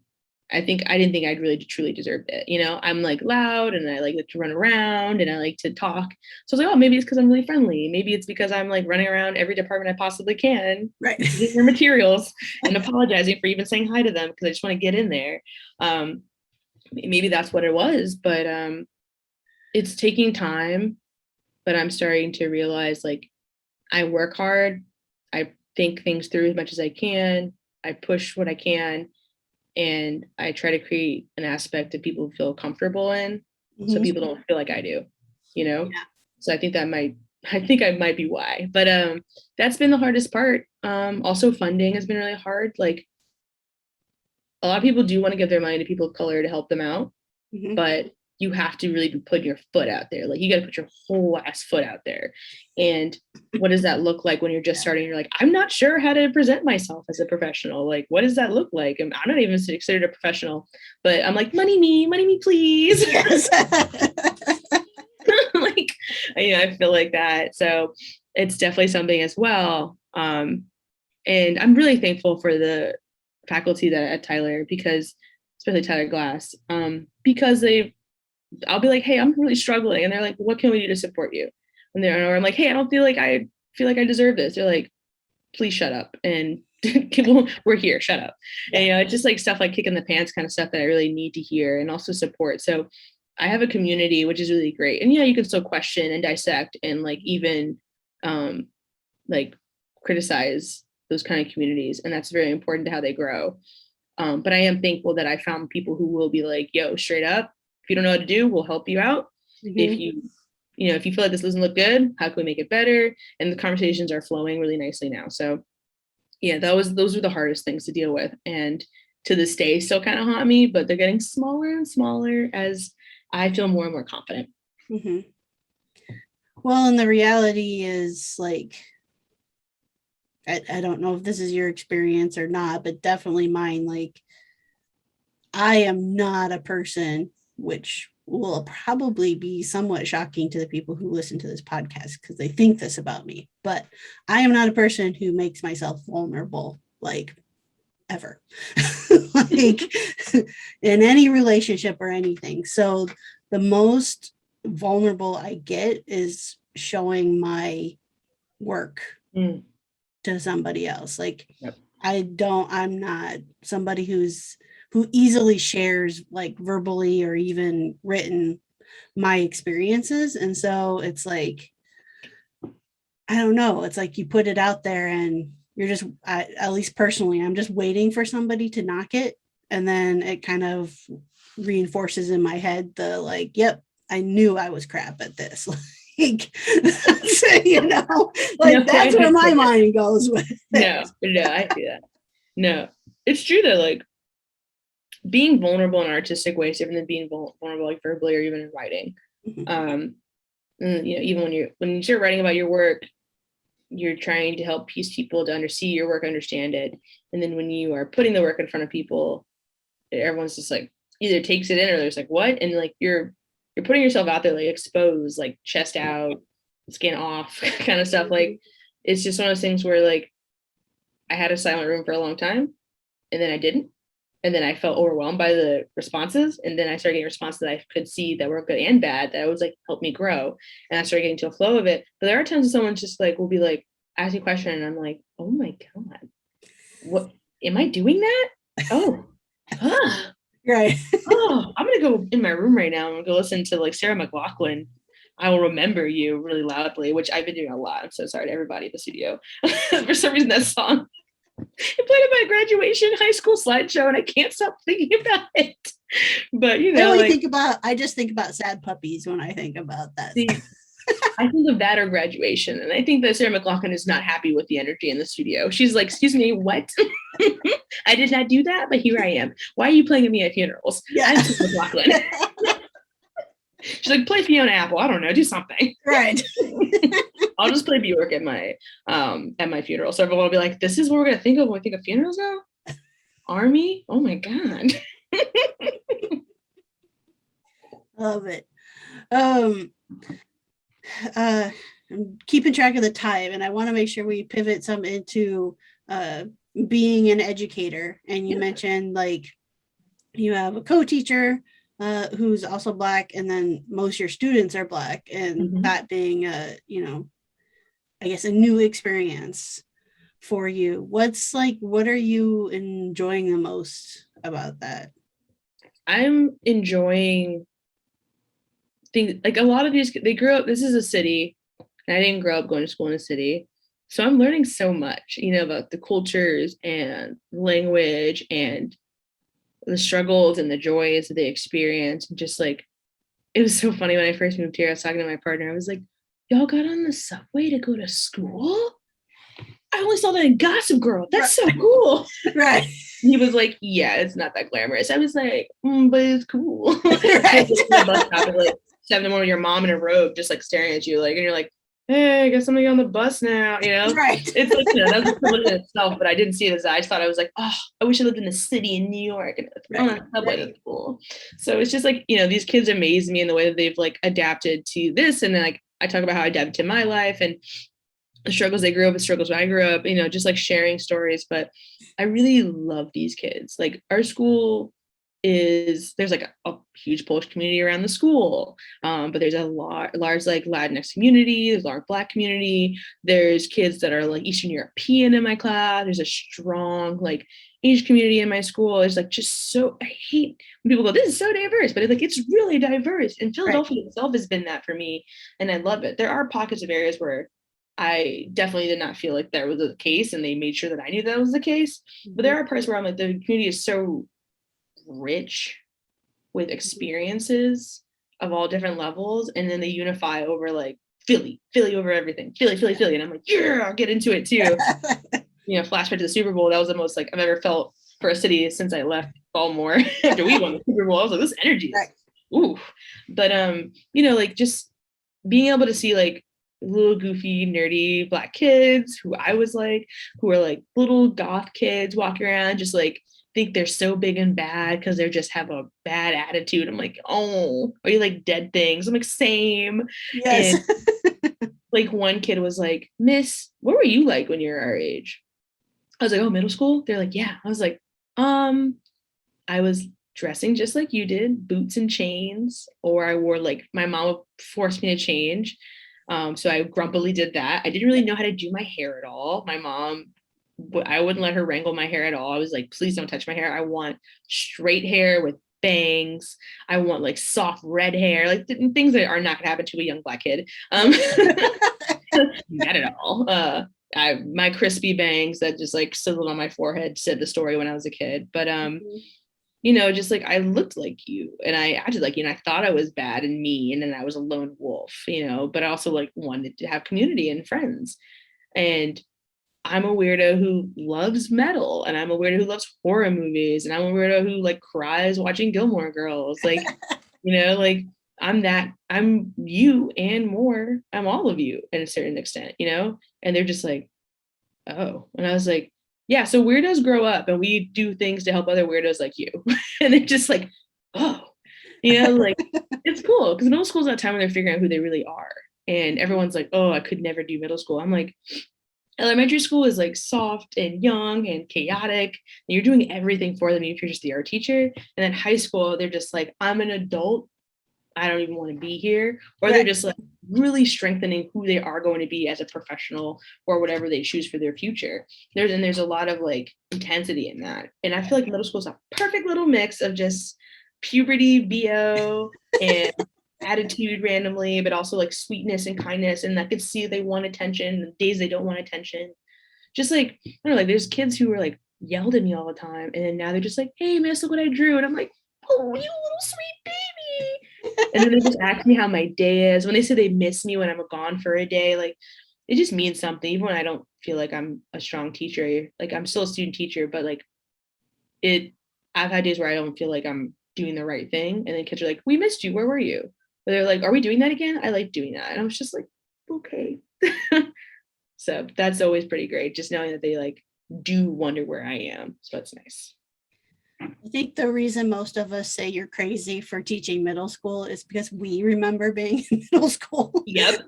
really truly deserved it. I'm like loud and I like to run around and I like to talk. So I was like, oh, maybe it's because I'm really friendly. Maybe it's because I'm like running around every department I possibly can, right, getting their materials and apologizing for even saying hi to them because I just want to get in there. Maybe that's what it was, but it's taking time. But I'm starting to realize like I work hard. I think things through as much as I can. I push what I can. And I try to create an aspect that people feel comfortable in, so people don't feel like I do, So I think I might be why, but that's been the hardest part. Also funding has been really hard. Like a lot of people do want to give their money to people of color to help them out, but you have to really be putting your foot out there. Like you got to put your whole ass foot out there. And what does that look like when you're just starting? You're like, I'm not sure how to present myself as a professional. Like, what does that look like? And I'm not even considered a professional, but I'm like, money me, please. Yes. Like, I feel like that. So it's definitely something as well. And I'm really thankful for the faculty that at Tyler, because especially Tyler Glass, because I'll be like, hey, I'm really struggling. And they're like, what can we do to support you? Or I'm like, hey, I don't feel like I deserve this. They're like, please shut up. And we're here, shut up. And, it's just like stuff like kicking the pants kind of stuff that I really need to hear and also support. So I have a community, which is really great. And you can still question and dissect and like even like criticize those kind of communities. And that's very important to how they grow. But I am thankful that I found people who will be like, yo, straight up, if you don't know what to do, we'll help you out. If if you feel like this doesn't look good, how can we make it better? And the conversations are flowing really nicely now. So those were the hardest things to deal with. And to this day still kind of haunt me, but they're getting smaller and smaller as I feel more and more confident. Well, and the reality is like, I don't know if this is your experience or not, but definitely mine. Like, I am not a person, which will probably be somewhat shocking to the people who listen to this podcast because they think this about me, but I am not a person who makes myself vulnerable, like ever, like in any relationship or anything. So the most vulnerable I get is showing my work to somebody else. Like, I'm not somebody who easily shares like verbally or even written my experiences. And so it's like, I don't know, it's like you put it out there and you're just, at least personally, I'm just waiting for somebody to knock it. And then it kind of reinforces in my head the like, yep, I knew I was crap at this. Like, that's where my mind goes with it. No, I see that. No, it's true that like being vulnerable in an artistic way is different than being vulnerable like verbally or even in writing. Even when you start writing about your work, you're trying to help piece people to see your work, understand it. And then when you are putting the work in front of people, everyone's just like either takes it in or there's like, what? And like you're putting yourself out there, like exposed, like chest out, skin off kind of stuff. Like it's just one of those things where like I had a silent room for a long time and then I didn't. And then I felt overwhelmed by the responses. And then I started getting responses that I could see that were good and bad, that was like helped me grow. And I started getting to a flow of it. But there are times someone just like will be like, ask you a question, and I'm like, oh my God, what am I doing that? Oh, Right. oh, I'm gonna go in my room right now. I'm gonna go listen to like Sarah McLachlan. I will remember you really loudly, which I've been doing a lot. I'm so sorry to everybody in the studio. For some reason, that song it played at my graduation high school slideshow, and I can't stop thinking about it. But you know, I just think about sad puppies when I think about that. See, I think of that or graduation, and I think that Sarah McLachlan is not happy with the energy in the studio. She's like, "Excuse me, what? I did not do that, but here I am. Why are you playing at me at funerals?" Yeah. I'm Sarah McLachlan. She's like, "Play Fiona Apple. I don't know, do something." Right. I'll just play Bjork at my funeral. So everyone will be like, "This is what we're gonna think of when we think of funerals now." Army? Oh my God. Love it. I'm keeping track of the time, and I want to make sure we pivot some into being an educator. And you mentioned like you have a co-teacher who's also Black, and then most of your students are Black, and that being a, I guess a new experience for you. What are you enjoying the most about that? I'm enjoying things like a lot of these, they grew up, this is a city, and I didn't grow up going to school in a city. So I'm learning so much, about the cultures and language and the struggles and the joys that they experience. And just like, it was so funny when I first moved here, I was talking to my partner, I was like, "Y'all got on the subway to go to school? I only saw that in Gossip Girl. That's so cool." Right. He was like, "Yeah, it's not that glamorous." I was like, but it's cool. Right. Like 7 in the morning, your mom in a robe just like staring at you, like, and you're like, "Hey, I guess I'm gonna get on the bus now," Right. It's like, that's a privilege in itself, but I didn't see it as that. I just thought, I was like, "Oh, I wish I lived in the city in New York and on a subway." That's cool. So it's just like, these kids amaze me in the way that they've like adapted to this. And then like I talk about how I adapted to my life and the struggles they grew up, the struggles when I grew up, just like sharing stories. But I really love these kids. Like our school there's like a huge Polish community around the school, but there's a large like Latinx community, there's a large Black community, there's kids that are like Eastern European in my class, there's a strong like Asian community in my school. It's like just so, I hate when people go, "This is so diverse," but it's like, it's really diverse, and Philadelphia itself has been that for me, and I love it. There are pockets of areas where I definitely did not feel like that was the case, and they made sure that I knew that was the case. But there are parts where I'm like, the community is so rich with experiences of all different levels, and then they unify over like Philly over everything, Philly, and I'm like, yeah, I'll get into it too. Flashback to the Super Bowl, that was the most like I've ever felt for a city since I left Baltimore after we won the Super Bowl. I was like, this energy is ooh. But like just being able to see like little goofy nerdy Black kids who I was like, who are like little goth kids walking around just like think they're so big and bad because they just have a bad attitude. I'm like, "Oh, are you like dead things?" I'm like, "Same." Yes. And like one kid was like, "Miss, what were you like when you were our age?" I was like, "Oh, middle school?" They're like, "Yeah." I was like, I was dressing just like you did, boots and chains, or I wore like, my mom forced me to change. So I grumpily did that. I didn't really know how to do my hair at all. My mom, I wouldn't let her wrangle my hair at all. I was like, "Please don't touch my hair. I want straight hair with bangs. I want like soft red hair," like things that are not gonna happen to a young Black kid. Not at all. My crispy bangs that just like sizzled on my forehead said the story when I was a kid. But just like I looked like you and I acted like you, and I thought I was bad and mean and I was a lone wolf, but I also like wanted to have community and friends. And I'm a weirdo who loves metal, and I'm a weirdo who loves horror movies, and I'm a weirdo who like cries watching Gilmore Girls. Like, like I'm you and more. I'm all of you in a certain extent, and they're just like, "Oh," and I was like, "Yeah, so weirdos grow up and we do things to help other weirdos like you." And they're just like, "Oh," like it's cool because middle school is that time when they're figuring out who they really are. And everyone's like, "Oh, I could never do middle school." I'm like, elementary school is like soft and young and chaotic, and you're doing everything for them if you're just the art teacher. And then high school, they're just like, I'm an adult, I don't even want to be here. Or they're Right. just like really strengthening who they are going to be as a professional or whatever they choose for their future. There's a lot of like intensity in that. And I feel like middle school is a perfect little mix of just puberty, BO, and attitude randomly, but also like sweetness and kindness. And I could see they want attention, the days they don't want attention. Just like, I don't know, like there's kids who were like yelled at me all the time. And then now they're just like, hey, miss, look what I drew. And I'm like, oh, you little sweet baby. And then they just ask me how my day is. When they say they miss me when I'm gone for a day, like it just means something. Even when I don't feel like I'm a strong teacher, like I'm still a student teacher, but like I've had days where I don't feel like I'm doing the right thing. And then kids are like, we missed you. Where were you? But they're like, are we doing that again? I like doing that. And I was just like, okay. So that's always pretty great. Just knowing that they like do wonder where I am. So that's nice. I think the reason most of us say you're crazy for teaching middle school is because we remember being in middle school. Yep.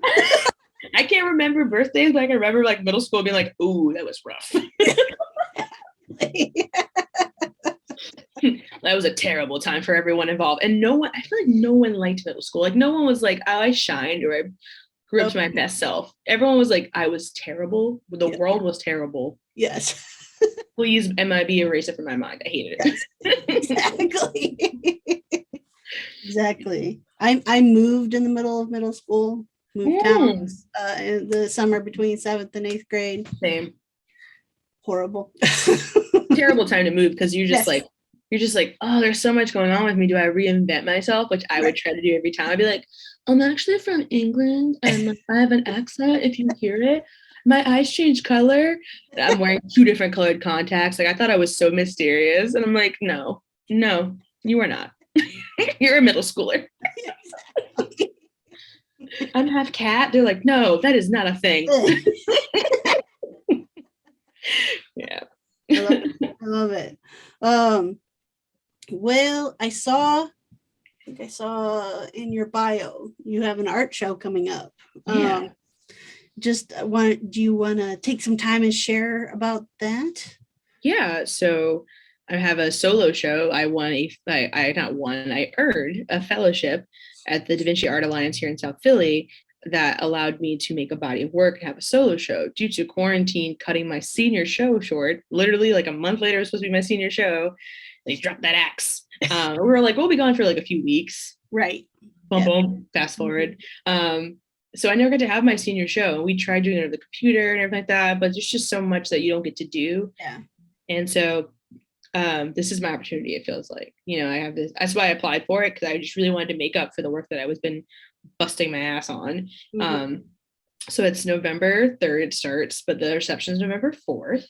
I can't remember birthdays, but I can remember like middle school being like, ooh, that was rough. That was a terrible time for everyone involved. And I feel like no one liked middle school. Like no one was like, oh, I shined or I grew up to my best self. Everyone was like, I was terrible. The world was terrible. Yes. Please, MIB erase it from my mind. I hated it. Yes. Exactly. Exactly. I moved in the middle of middle school, moved towns in the summer between 7th and 8th grade. Same. Horrible. Terrible time to move because you're just like, oh, there's so much going on with me. Do I reinvent myself? Which I would try to do every time. I'd be like, I'm actually from England and I have an accent if you hear it. My eyes change color. I'm wearing 2 different colored contacts. Like I thought I was so mysterious. And I'm like, no, you are not. You're a middle schooler. I'm half cat. They're like, no, that is not a thing. Yeah. I love it. Well, I think I saw in your bio, you have an art show coming up. Yeah. Do you want to take some time and share about that? Yeah. So I have a solo show. I earned a fellowship at the Da Vinci Art Alliance here in South Philly that allowed me to make a body of work and have a solo show. Due to quarantine cutting my senior show short, literally like a month later, it was supposed to be my senior show. They dropped that axe. We were like, we'll be gone for like a few weeks. Right. Boom, boom, fast forward. So I never got to have my senior show. We tried doing it over the computer and everything like that, but there's just so much that you don't get to do. Yeah. And so this is my opportunity, it feels like. I have this. That's why I applied for it, because I just really wanted to make up for the work that I was been busting my ass on. Mm-hmm. So it's November 3rd, it starts, but the reception is November 4th.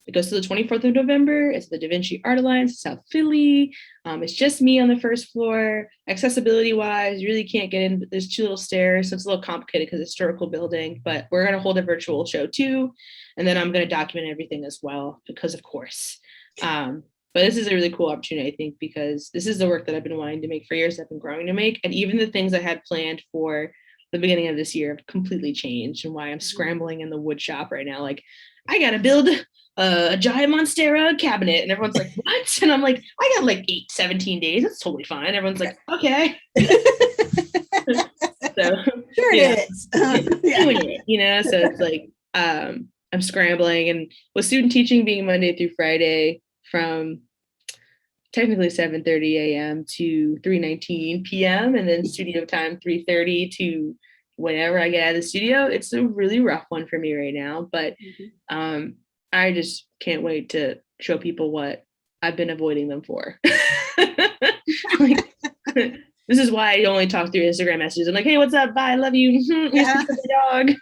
It goes to the 24th of November. It's the Da Vinci Art Alliance, South Philly. It's just me on the first floor. Accessibility wise, you really can't get in. There's 2 little stairs, so it's a little complicated because it's a historical building, but we're going to hold a virtual show too. And then I'm going to document everything as well, because of course. But this is a really cool opportunity, I think, because this is the work that I've been wanting to make for years. I've been growing to make, and even the things I had planned for the beginning of this year have completely changed, and why I'm scrambling in the wood shop right now. Like, I got to build a giant Monstera cabinet, and everyone's like, what? And I'm like, I got like 17 days. That's totally fine. Everyone's like, okay. So sure it is. Doing it, so it's like, I'm scrambling, and with student teaching being Monday through Friday from technically 7:30 a.m. to 3:19 p.m. and then studio time 3:30 to whenever I get out of the studio. It's a really rough one for me right now, but I just can't wait to show people what I've been avoiding them for. Like, this is why I only talk through Instagram messages. I'm like, hey, what's up? Bye, I love you. Yeah. Dog.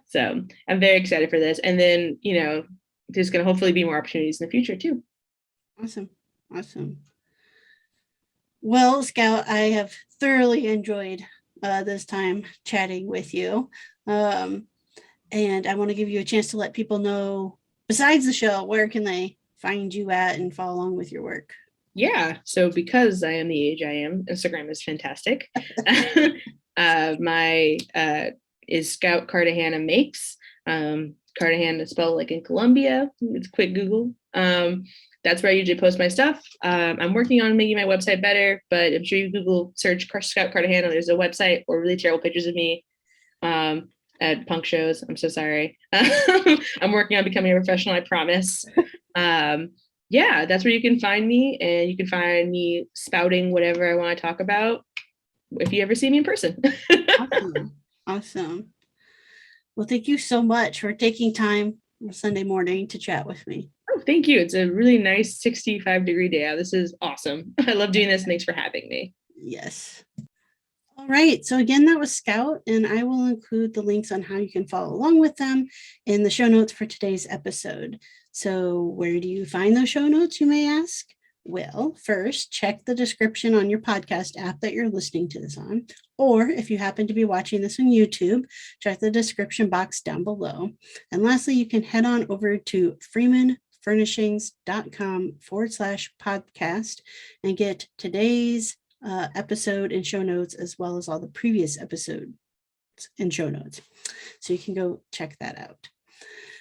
So I'm very excited for this. And then, there's going to hopefully be more opportunities in the future too. Awesome. Well, Scout, I have thoroughly enjoyed this time chatting with you. And I want to give you a chance to let people know, besides the show, where can they find you at and follow along with your work? Yeah. So because I am the age I am, Instagram is fantastic. My is Scout Cartagena Makes. Cartagena is spelled like in Colombia. It's a quick Google. That's where I usually post my stuff. I'm working on making my website better, but I'm sure you Google search Scout Cartagena. There's a website or really terrible pictures of me at punk shows. I'm so sorry. I'm working on becoming a professional, I promise. Yeah, that's where you can find me, and you can find me spouting whatever I want to talk about if you ever see me in person. Awesome. Well, thank you so much for taking time on Sunday morning to chat with me. Oh, thank you. It's a really nice 65-degree day out. This is awesome. I love doing this. Thanks for having me. Yes. All right. So again, that was Scout, and I will include the links on how you can follow along with them in the show notes for today's episode. So where do you find those show notes, you may ask? Well, first, check the description on your podcast app that you're listening to this on. Or if you happen to be watching this on YouTube, check the description box down below. And lastly, you can head on over to freemanfurnishings.com/podcast and get today's episode and show notes, as well as all the previous episodes and show notes. So you can go check that out.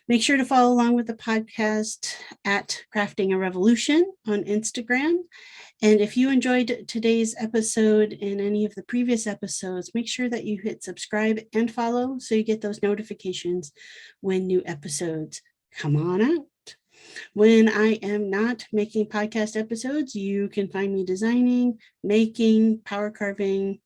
Make sure to follow along with the podcast at Crafting a Revolution on Instagram. And if you enjoyed today's episode and any of the previous episodes, make sure that you hit subscribe and follow so you get those notifications when new episodes come on out. When I am not making podcast episodes, you can find me designing, making, power carving,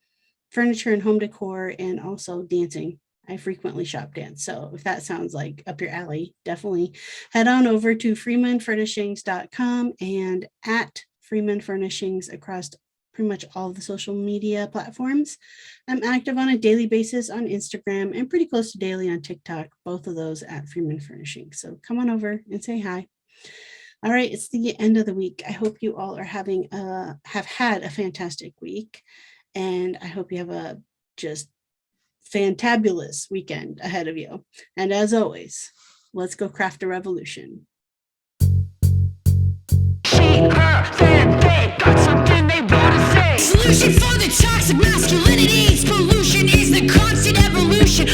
furniture and home decor, and also dancing. I frequently shop dance. So if that sounds like up your alley, definitely head on over to freemanfurnishings.com and at Freeman Furnishings across pretty much all of the social media platforms. I'm active on a daily basis on Instagram and pretty close to daily on TikTok, both of those at Freeman Furnishings. So come on over and say hi. All right, it's the end of the week. I hope you all are have had a fantastic week, and I hope you have a just fantabulous weekend ahead of you. And as always, let's go craft a revolution. Got something they wanna say. Solution for the toxic masculinity. Pollution is the constant evolution.